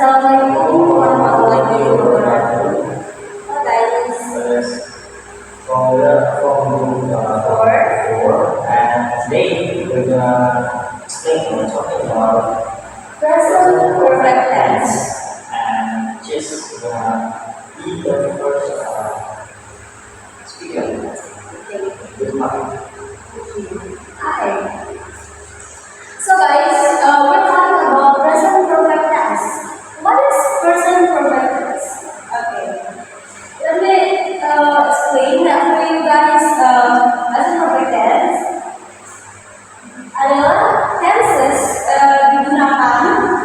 Assalamualaikum warahmatullahi wabarakatuh. Guys, from group 4, and today we're gonna explain we're talking about present perfect tense. and just gonna be the first speaker. Good morning. Hi. So guys, we're talking about present perfect tense. What is present perfect tense? Okay. Let me explain that for you guys. Present perfect tense adalah tenses digunakan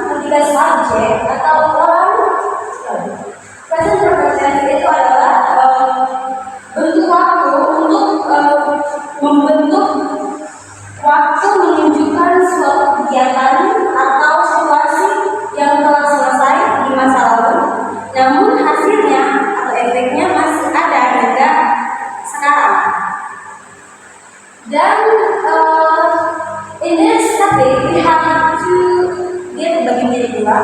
ketika subjek atau orang. Present perfect tense itu adalah bentuk waktu untuk membentuk waktu menunjukkan suatu kegiatan atau situasi yang telah selesai di masa lalu, namun hasilnya atau efeknya masih ada hingga sekarang. Dan in this topic we have to dibagi menjadi dua.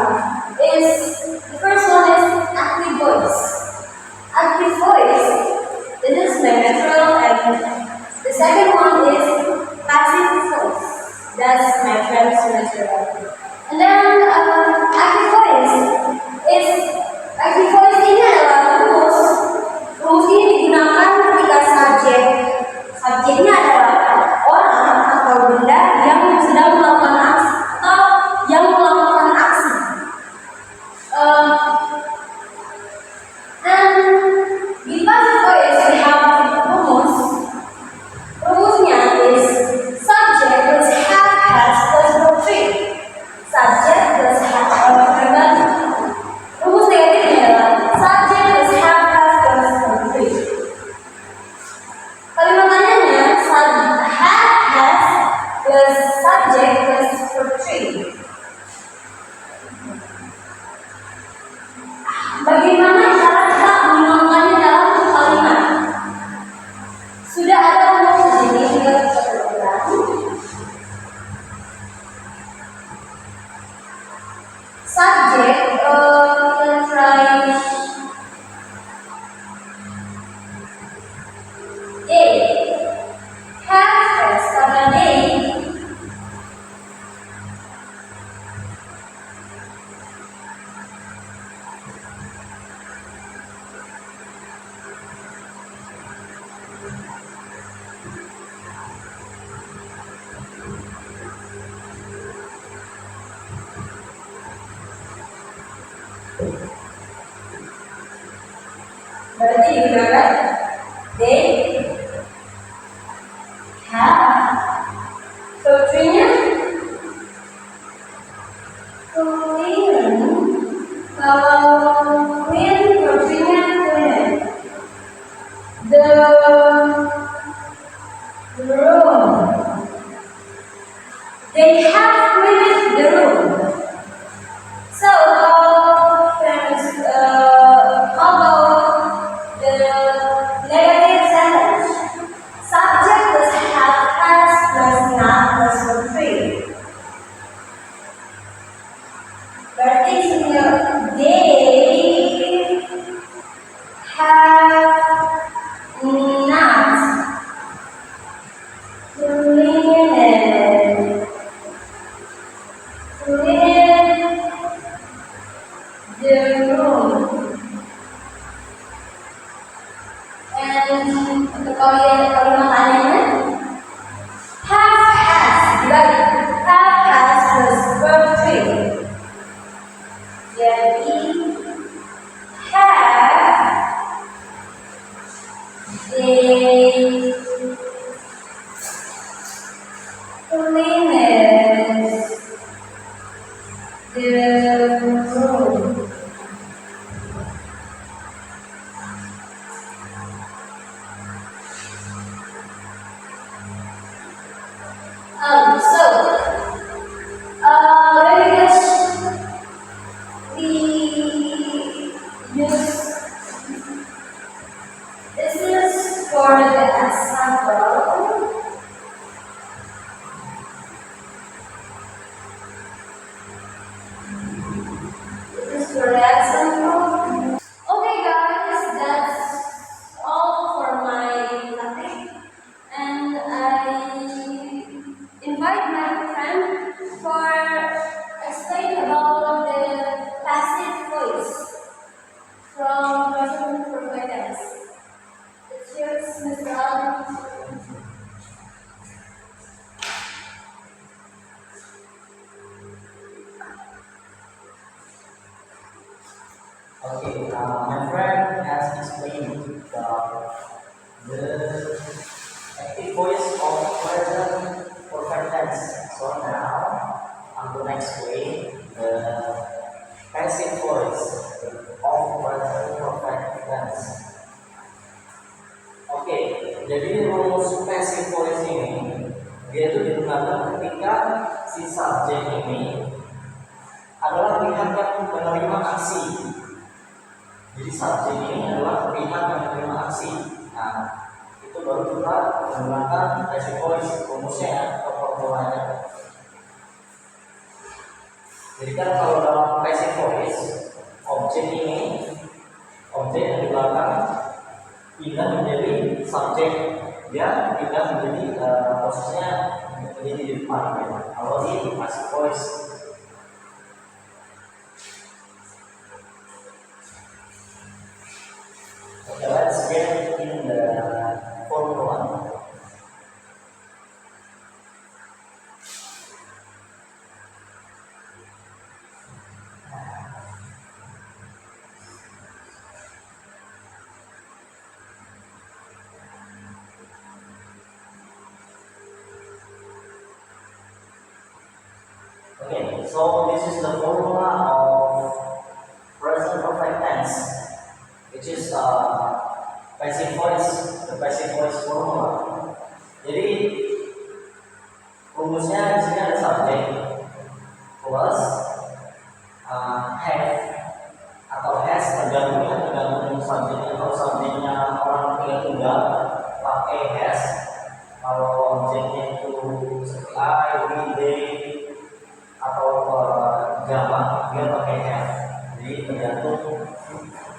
The first one is active voice. Active voice, this is my natural, and the second one is passive voice. That's my friend's natural. And then active voice ini adalah rumus. Rumus ini digunakan ketika subjeknya adalah orang atau benda yang sedang melakukan aksi atau yang melakukan aksi. And di passive voice we have rumus. Rumusnya is subject plus have has plus verb three. Subject plus have rumus negatifnya adalah subject plus have has plus verb three. Kalimat tanyanya have has plus subject plus verb three. Bagaimana cara kita menuangkannya dalam kalimat? Sudah ada rumus di sini, tinggal kita teruskan. Subjek, kita try A. Has karena A. Berarti digunakan they have. Contohnya clean. Kalau clean, contohnya clean. The room. They have cleaned the room. So how about the negative sentence? Subject plus have has plus not plus verb three. Berarti sini they have not cleaned the room. And untuk kalimat tanyanya have has dibagi have has plus verb three. Jadi have they cleaned the room. Let me just use this is for the example. This is the active voice of present perfect tense. So now I'm going to explain the passive voice of present perfect tense. Oke, jadi rumus passive voice ini dia itu digunakan ketika si subjek ini adalah pihak yang menerima aksi. Jadi subjek ini adalah pihak yang menerima aksi. Nah, itu baru kita menggunakan passive voice rumusnya atau formulanya. Jadi kan kalau dalam passive voice objek yang di belakang pindah menjadi subjek, dia pindah menjadi posisinya menjadi di depan. Ya. Kalau di passive voice. Okay, let's get in the formula. Okay, so this is the formula of present perfect tense, which is passive voice, the passive voice formula. Jadi rumusnya di sini ada subjek plus have atau has, tergantung subjeknya. Kalau subjeknya orang tiga tunggal pakai has, kalau objeknya itu seperti I, we, they atau jamak dia pakai have. Jadi tergantung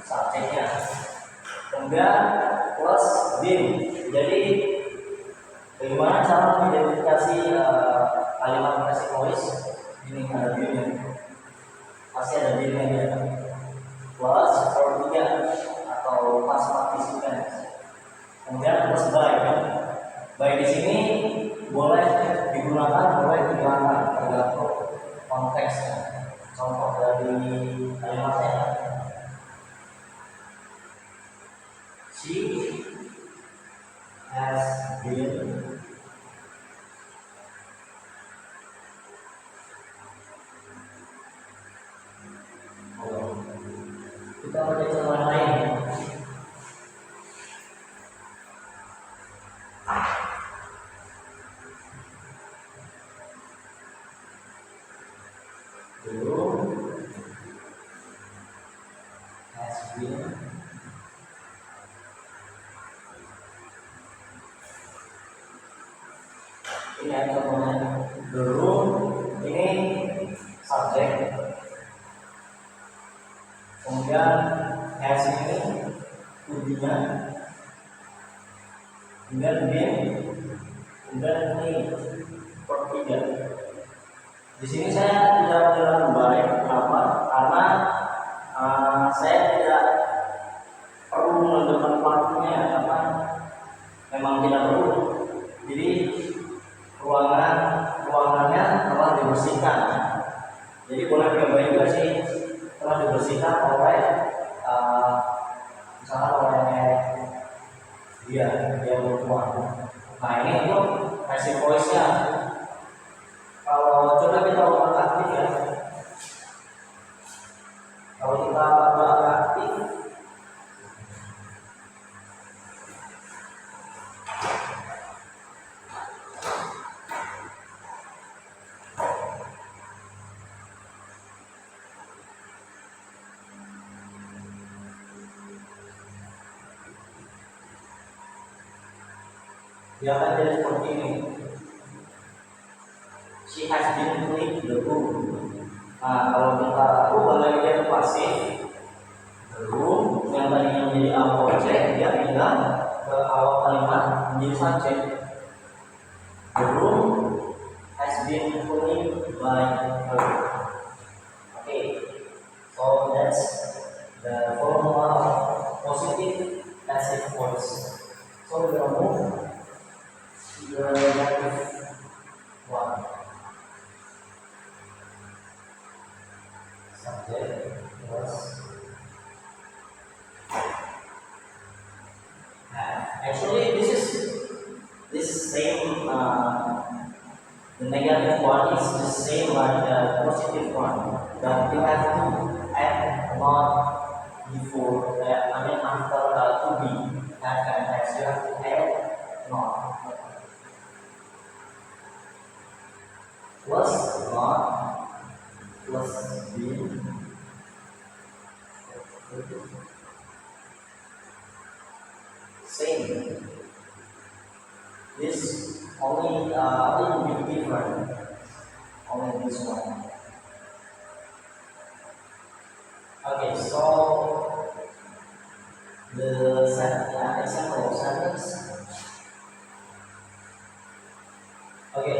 subjeknya. Kemudian plus been. Jadi bagaimana cara mengidentifikasi kalimat passive voice? Ini ada been, pasti ada been ya. Plus verb 3 atau past participle. Kemudian plus by kan. By di sini boleh digunakan, boleh dihilangkan tergantung konteksnya. Contoh dari kalimatnya, she has been kita pakai contoh lain. Dulu has been ini ada contohnya. Dulu ini subjek, kemudian has ini tujuannya, kemudian been, kemudian ini verb 3. Di sini saya tidak menjelaskan baik. Kenapa? Karena saya tidak perlu menentukan waktunya, karena memang tidak perlu. Jadi ruangannya telah dibersihkan. Jadi boleh digambar juga sih, telah dibersihkan oleh misalkan oleh dia perempuan. Nah ini untuk passive voice-nya. Kalau coba kita ulang aktif ya. Kalau kita ulang aktif, dia akan jadi seperti ini. She has been cleaned the room. Nah, kalau kita ubah lagi dia pasif, the room yang tadinya menjadi objek, dia pindah ke awal kalimat menjadi subjek. The room has been cleaned by her. Okay, so that's the formula of positive passive voice. So we're gonna move to the negative one. Subject plus Actually, this same the negative one is the same like the positive one. But you have to add not before I mean after to be that kind of text. You have to add not plus not plus be. Same. This only a little bit different. Only this one. Okay, so the example of sentence. Okay,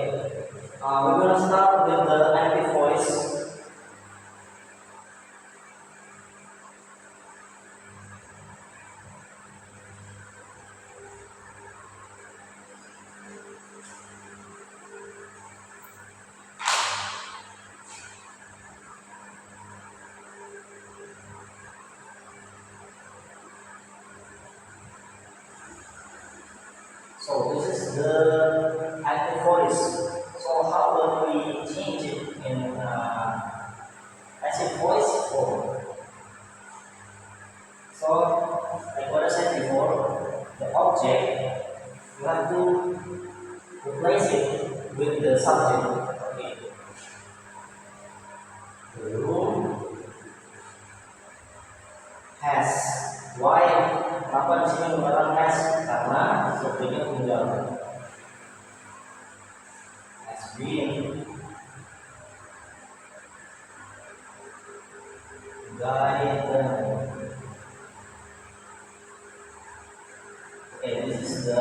we're gonna start with the active voice. So this is the active voice. So how will we change it in passive voice form? So like what I said before, the object you have to replace it with the subject. Okay. The room has. Why? Kenapa di sini menggunakan has? Karena subjeknya tunggal. Has been guided. Okay, this is the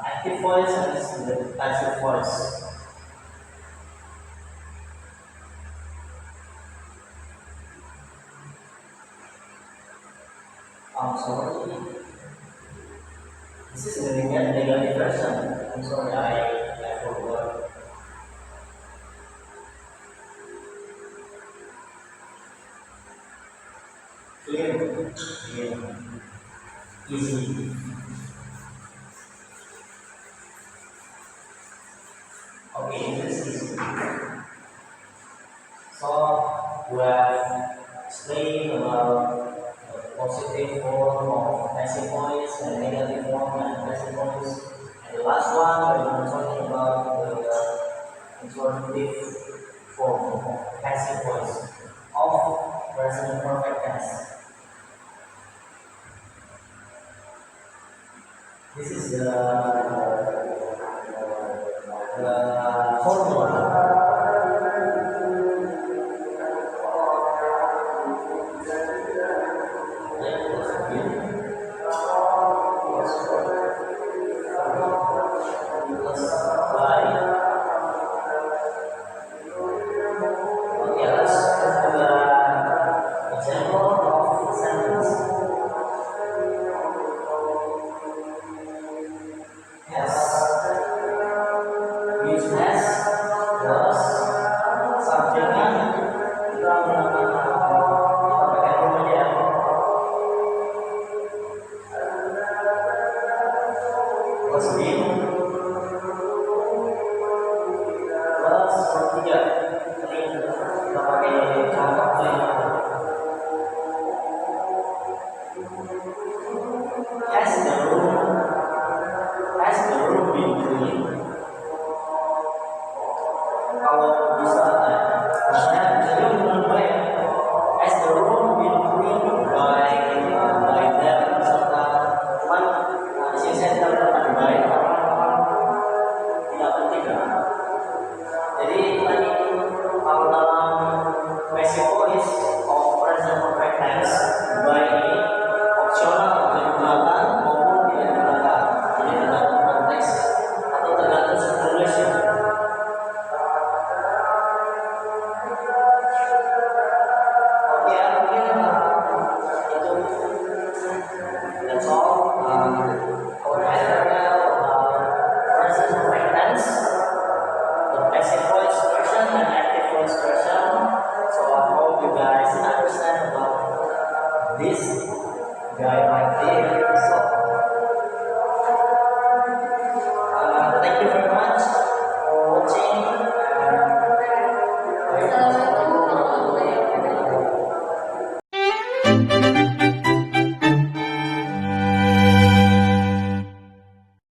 active voice and this is the passive voice. I'm sorry. This is the negative version. I'm sorry, I forgot. Clear. Clear. Easy. Okay, this is easy. So we have explained about positive form of passive voice and negative form and passive voice. And the last one we're going to talking about the informative form of passive voice of present perfect tense. This is the formula. That's all.